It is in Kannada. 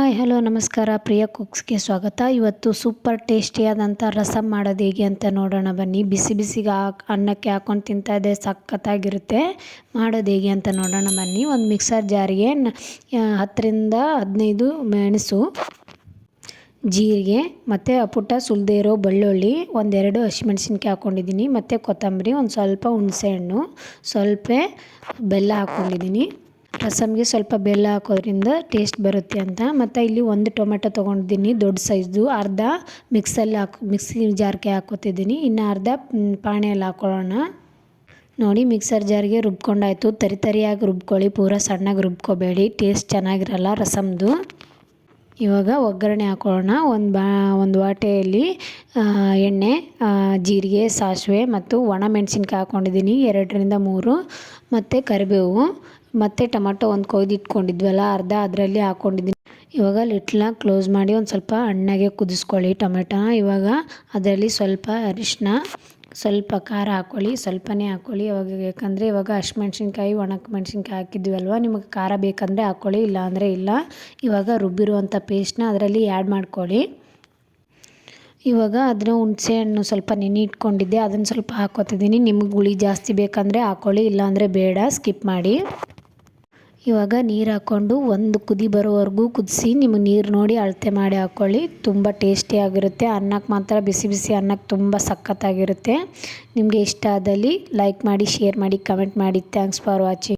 ಹಾಯ್ ಹಲೋ ನಮಸ್ಕಾರ, ಪ್ರಿಯ ಕುಕ್ಸ್ಗೆ ಸ್ವಾಗತ. ಇವತ್ತು ಸೂಪರ್ ಟೇಸ್ಟಿಯಾದಂಥ ರಸಮ್ ಮಾಡೋದು ಹೇಗೆ ಅಂತ ನೋಡೋಣ ಬನ್ನಿ. ಬಿಸಿ ಬಿಸಿಗೆ ಅನ್ನಕ್ಕೆ ಹಾಕ್ಕೊಂಡು ತಿಂತಾ ಇದೆ, ಸಖತ್ತಾಗಿರುತ್ತೆ. ಮಾಡೋದು ಹೇಗೆ ಅಂತ ನೋಡೋಣ ಬನ್ನಿ. ಒಂದು ಮಿಕ್ಸರ್ ಜಾರಿಗೆ 10-15 ಮೆಣಸು, ಜೀರಿಗೆ ಮತ್ತು ಪುಟ್ಟ ಸುಲಿದೇ ಇರೋ ಬೆಳ್ಳುಳ್ಳಿ, ಒಂದೆರಡು ಹಸಿಮೆಣ್ಸಿನ್ಕಾಯಿ ಹಾಕ್ಕೊಂಡಿದ್ದೀನಿ, ಮತ್ತು ಕೊತ್ತಂಬರಿ, ಒಂದು ಸ್ವಲ್ಪ ಹುಣಸೆಹಣ್ಣು, ಸ್ವಲ್ಪ ಬೆಲ್ಲ ಹಾಕ್ಕೊಂಡಿದ್ದೀನಿ. ರಸಮ್ಗೆ ಸ್ವಲ್ಪ ಬೆಲ್ಲ ಹಾಕೋದ್ರಿಂದ ಟೇಸ್ಟ್ ಬರುತ್ತೆ ಅಂತ. ಮತ್ತು ಇಲ್ಲಿ ಒಂದು ಟೊಮೆಟೊ ತೊಗೊಂಡಿದ್ದೀನಿ ದೊಡ್ಡ ಸೈಜು, ಅರ್ಧ ಮಿಕ್ಸಿ ಜಾರ್ಗೆ ಹಾಕೋತಿದ್ದೀನಿ, ಇನ್ನು ಅರ್ಧ ಪಾಣೆಯಲ್ಲಿ ಹಾಕೊಳ್ಳೋಣ. ನೋಡಿ, ಮಿಕ್ಸರ್ ಜಾರ್ಗೆ ರುಬ್ಕೊಂಡಾಯ್ತು. ತರಿಯಾಗಿ ರುಬ್ಕೊಳ್ಳಿ, ಪೂರ ಸಣ್ಣಗೆ ರುಬ್ಕೋಬೇಡಿ, ಟೇಸ್ಟ್ ಚೆನ್ನಾಗಿರಲ್ಲ ರಸಮ್ದು. ಇವಾಗ ಒಗ್ಗರಣೆ ಹಾಕೊಳ್ಳೋಣ. ಒಂದು ವಾಟೆಯಲ್ಲಿ ಎಣ್ಣೆ, ಜೀರಿಗೆ, ಸಾಸಿವೆ ಮತ್ತು ಒಣಮೆಣಸಿನ್ಕಾಯಿ ಹಾಕ್ಕೊಂಡಿದ್ದೀನಿ 2-3, ಮತ್ತು ಕರಿಬೇವು, ಮತ್ತು ಟೊಮೆಟೊ ಒಂದು ಕೊಯ್ದಿಟ್ಕೊಂಡಿದ್ವಲ್ಲ ಅರ್ಧ, ಅದರಲ್ಲಿ ಹಾಕ್ಕೊಂಡಿದ್ದೀನಿ. ಇವಾಗ ಲಿಟ್ಲನ್ನ ಕ್ಲೋಸ್ ಮಾಡಿ ಒಂದು ಸ್ವಲ್ಪ ಹಣ್ಣಾಗೆ ಕುದಿಸ್ಕೊಳ್ಳಿ ಟೊಮೆಟೊನ. ಇವಾಗ ಅದರಲ್ಲಿ ಸ್ವಲ್ಪ ಅರಿಶಿನ, ಸ್ವಲ್ಪ ಖಾರ ಹಾಕ್ಕೊಳ್ಳಿ, ಸ್ವಲ್ಪನೇ ಹಾಕ್ಕೊಳ್ಳಿ ಇವಾಗ, ಯಾಕಂದರೆ ಇವಾಗ ಹಸಿಮೆಣ್ಸಿನ್ಕಾಯಿ ಒಣಮೆಣ್ಸಿನ್ಕಾಯಿ ಹಾಕಿದ್ವಲ್ವ, ನಿಮಗೆ ಖಾರ ಬೇಕಂದರೆ ಹಾಕ್ಕೊಳ್ಳಿ, ಇಲ್ಲ ಅಂದರೆ ಇಲ್ಲ. ಇವಾಗ ರುಬ್ಬಿರುವಂಥ ಪೇಸ್ಟ್ನ ಅದರಲ್ಲಿ ಆ್ಯಡ್ ಮಾಡ್ಕೊಳ್ಳಿ. ಇವಾಗ ಅದನ್ನ ಹುಣಸೆಹಣ್ಣು ಸ್ವಲ್ಪ ನೆನೆ ಇಟ್ಕೊಂಡಿದ್ದೆ, ಅದನ್ನು ಸ್ವಲ್ಪ ಹಾಕ್ಕೊತಿದ್ದೀನಿ. ನಿಮಗೆ ಹುಳಿ ಜಾಸ್ತಿ ಬೇಕಂದರೆ ಹಾಕ್ಕೊಳ್ಳಿ, ಇಲ್ಲಾಂದರೆ ಬೇಡ, ಸ್ಕಿಪ್ ಮಾಡಿ. ಇವಾಗ ನೀರು ಹಾಕ್ಕೊಂಡು ಒಂದು ಕುದಿ ಬರೋವರೆಗೂ ಕುದಿಸಿ, ನಿಮಗೆ ನೀರು ನೋಡಿ ಅಳತೆ ಮಾಡಿ ಹಾಕ್ಕೊಳ್ಳಿ. ತುಂಬ ಟೇಸ್ಟಿಯಾಗಿರುತ್ತೆ. ಅನ್ನಕ್ಕೆ ಮಾತ್ರ, ಬಿಸಿ ಬಿಸಿ ಅನ್ನಕ್ಕೆ ತುಂಬ ಸಖತ್ತಾಗಿರುತ್ತೆ. ನಿಮಗೆ ಇಷ್ಟ ಆದಲ್ಲಿ ಲೈಕ್ ಮಾಡಿ, ಶೇರ್ ಮಾಡಿ, ಕಮೆಂಟ್ ಮಾಡಿ. Thanks for watching.